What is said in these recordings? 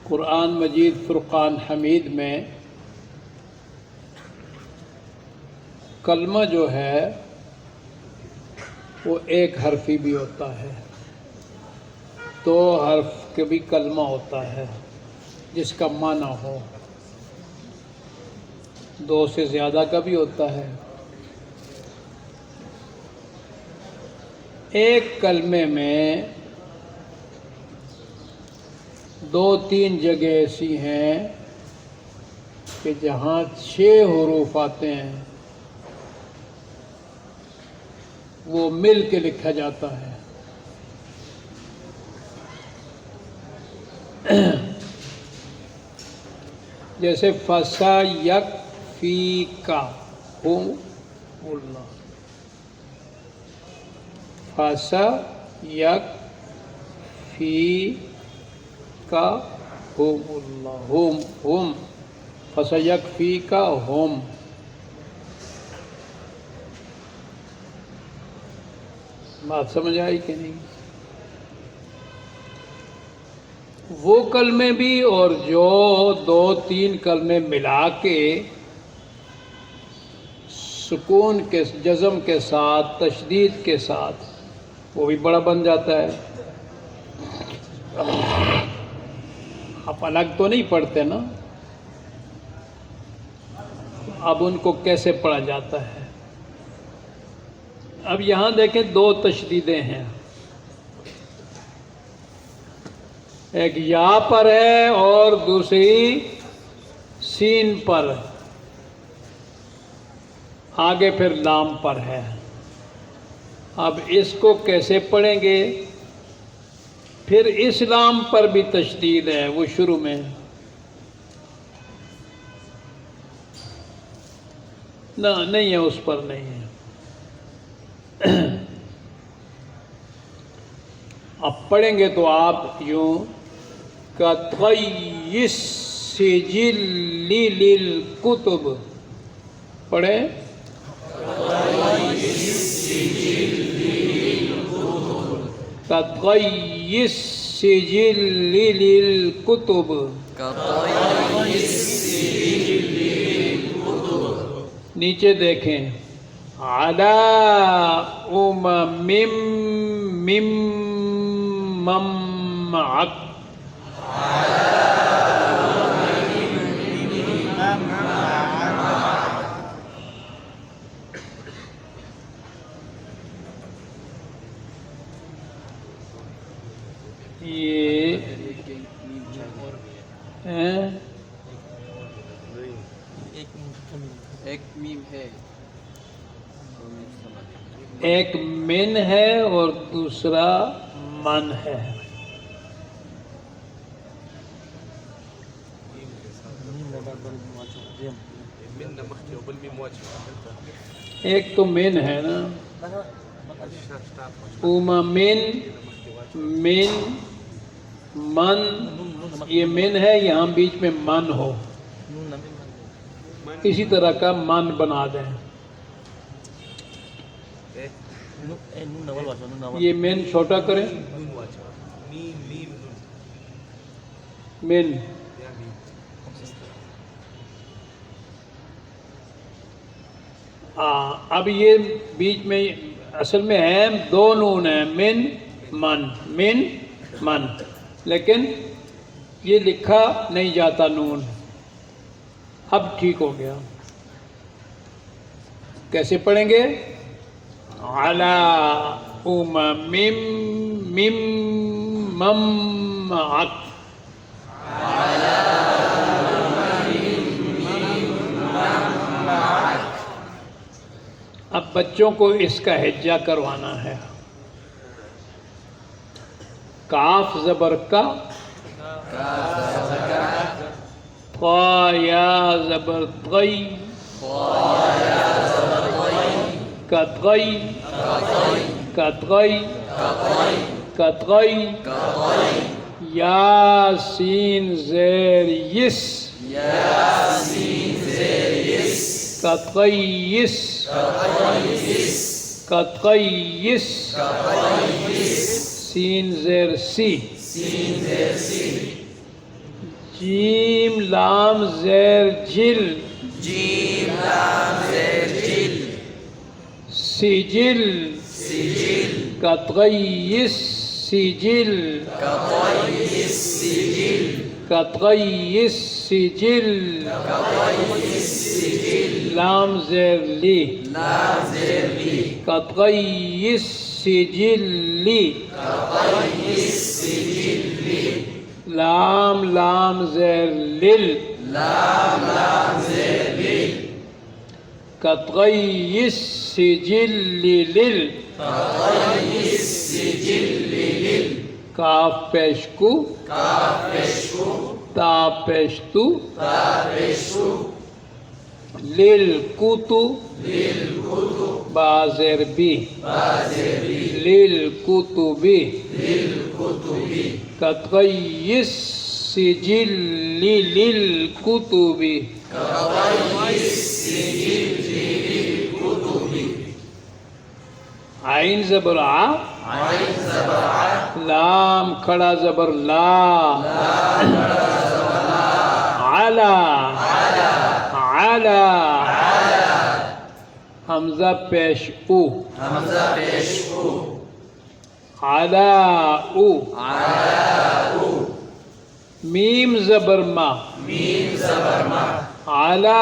قرآن مجید فرقان حمید میں کلمہ جو ہے وہ ایک حرفی بھی ہوتا ہے، دو حرف کے بھی کلمہ ہوتا ہے جس کا معنی ہو، دو سے زیادہ کا بھی ہوتا ہے۔ ایک کلمے میں دو تین جگہ ایسی ہیں کہ جہاں 6 حروف آتے ہیں وہ مل کے لکھا جاتا ہے۔ جیسے فَسَيَكْفِيكَ اللہ، فَسَيَكْفِيكَ اللہ، ہم فَسَيَكْفِيكَ ہم۔ بات سمجھ آئی کہ نہیں؟ وہ کلمے بھی اور جو 2-3 کلمے ملا کے سکون کے جزم کے ساتھ تشدید کے ساتھ وہ بھی بڑا بن جاتا ہے۔ آپ الگ تو نہیں پڑھتے نا، اب ان کو کیسے پڑھا جاتا ہے؟ اب یہاں دیکھیں 2 تشدیدیں ہیں، ایک یا پر ہے اور دوسری سین پر، آگے پھر لام پر ہے۔ اب اس کو کیسے پڑھیں گے؟ پھر اس لام پر بھی تشدید ہے، وہ شروع میں نہ نہیں ہے، اس پر نہیں ہے۔ اب پڑھیں گے تو آپ یوں کَطَيِّ السِّجِلِّ لِلْكُتُبِ پڑھیں، کَطَيِّ السِّجِلِّ لِلْكُتُبِ۔ نیچے دیکھیں عَلَىٰ أُمَمٍ مِّمَّن مَّعَكَ، یہ ایک میم ہے، ایک من ہے اور دوسرا من ہے۔ ایک تو من ہے نا، من یہ من ہے، یہاں بیچ میں من ہو، اسی طرح کا من بنا دیں۔ یہ من چھوٹا کریں، من اب یہ بیچ میں اصل میں ہے 2 نون ہیں، من من، لیکن یہ لکھا نہیں جاتا نون، اب ٹھیک ہو گیا۔ کیسے پڑھیں گے؟ عَلَىٰ أُمَمٍ مِّمَّن مَّعَكَ، اب بچوں کو اس کا ہجا کروانا ہے۔ کاف زبر کا، قا یا زبر قی، کتغی یا سین زیر یس، کتغیس، سین زیر سی، جیم لام زیر جل جیم لام زیر جل سجل سجل كطغي السجل كطي السجل كطغي السجل كطي السجل لام زیر لی لام زیر لی كطغي السجل كطي السجل لام لام زیر لل لام لام زیر لی كطغي السجل لل كطي السجل لل کاف پیشکو کاف پیشکو تا پیشتو تا پیشکو للکتو للكتب بازر بی بازر للکتب للكتب كطغي السجل للكتب كطي السجل للكتب عین زبر ع عين زبر ع لام کھڑا زبر لا علا علا حمزہ پیش او حمزہ پیش او علا او علا میم زبر ما میم زبر ما علا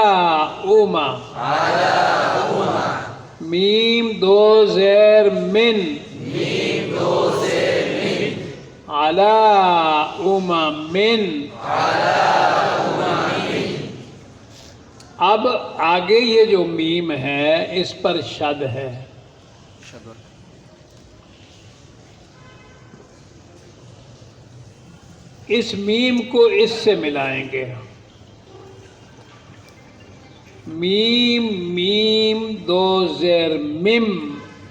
اوما علا میم دو زیر من میم دو زیر من علا اوما من اب آگے یہ جو میم ہے اس پر شد ہے اس میم کو اس سے ملائیں گے میم میم دو زیر مم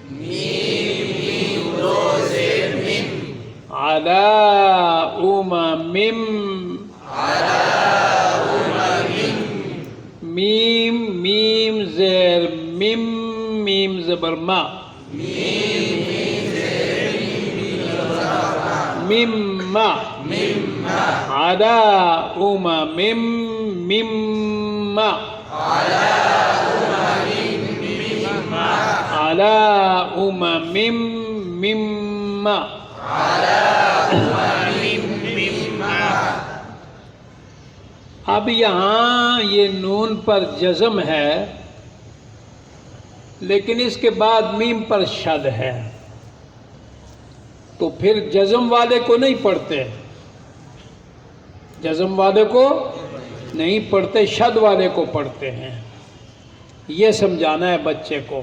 میم دو زیر من علا اوما مم میم میم زیر مم میم زبر ما مم ما علا اوما مم مم ما علا اوما مم مم ما اب یہاں یہ نون پر جزم ہے لیکن اس کے بعد میم پر شد ہے تو پھر جزم والے کو نہیں پڑھتے جزم والے کو نہیں پڑھتے شد والے کو پڑھتے ہیں یہ سمجھانا ہے بچے کو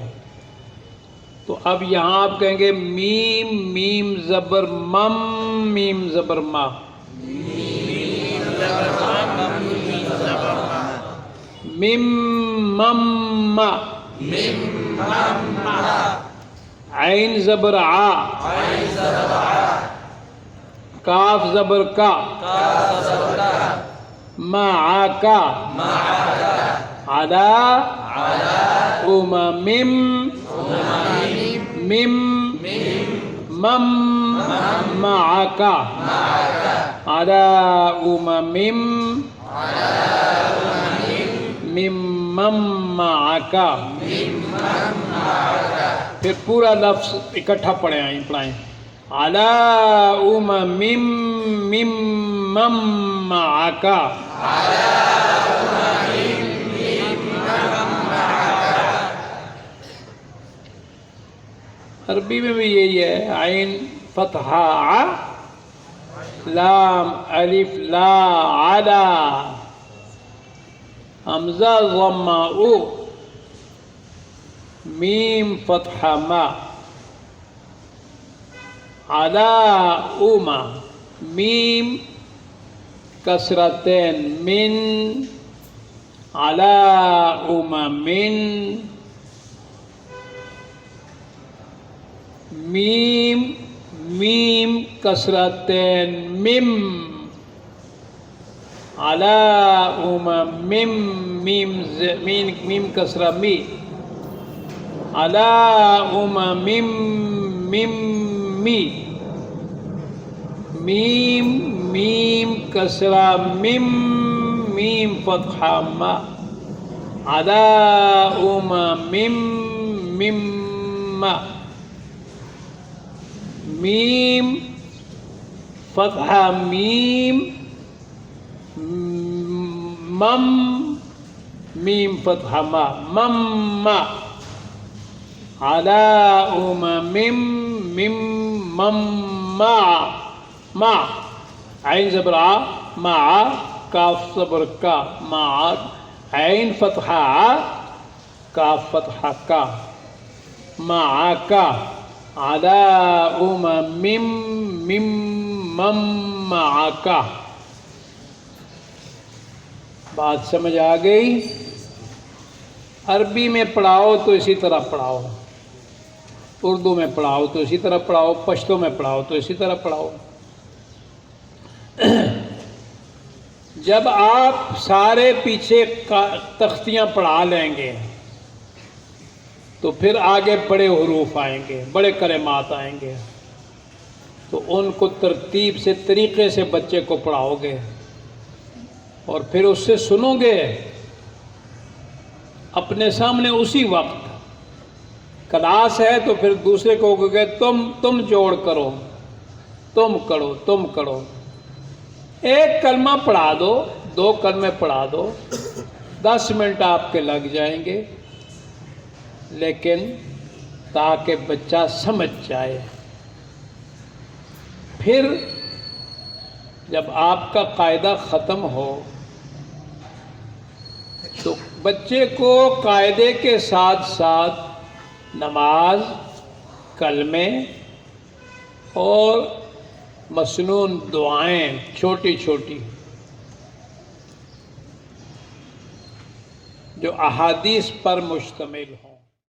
تو اب یہاں آپ کہیں گے میم میم زبر مم میم زبر ما مم مم ما عین زبر ع کاف زبر کا معاک علا اوما مم مم مم معاک علا اوما مم مم مم معاک پھر پورا لفظ اکٹھا پڑھائیں علا اوما مم مم مم معاک عربی میں بھی یہی ہے عین فتحہ ع لام الف لا علا حمزہ ضمہ او میم فتحہ ما علا اوما میم کسرتین من علا اوما من میم میم کسرتین مم علا اوما مم میم میم کسرہ می علا اوما مم مم می میم میم کسرہ مم میم فتحہ ما عداؤم مم مم ما میم فتحہ میم مم میم فتحہ ما مم ما عداؤم مم مم مم ما ما عین زبر آ ما کاف زبر کا ما عین فتحہ آ کاف فتحہ کا ما کا عداؤم مم مم مم معاکا. بات سمجھ آ گئی؟ عربی میں پڑھاؤ تو اسی طرح پڑھاؤ، اردو میں پڑھاؤ تو اسی طرح پڑھاؤ، پشتو میں پڑھاؤ تو اسی طرح پڑھاؤ. جب آپ سارے پیچھے تختیاں پڑھا لیں گے تو پھر آگے بڑے حروف آئیں گے، بڑے کلمات آئیں گے، تو ان کو ترتیب سے طریقے سے بچے کو پڑھاؤ گے اور پھر اس سے سنو گے اپنے سامنے اسی وقت. کلاس ہے تو پھر دوسرے کو کہو گے تم جوڑ کرو، تم کرو، تم کرو. ایک کلمہ پڑھا دو، 2 کلمے پڑھا دو، 10 منٹ آپ کے لگ جائیں گے، لیکن تاکہ بچہ سمجھ جائے. پھر جب آپ کا قاعدہ ختم ہو تو بچے کو قاعدے کے ساتھ ساتھ نماز، کلمے اور مسنون دعائیں چھوٹی چھوٹی جو احادیث پر مشتمل ہوں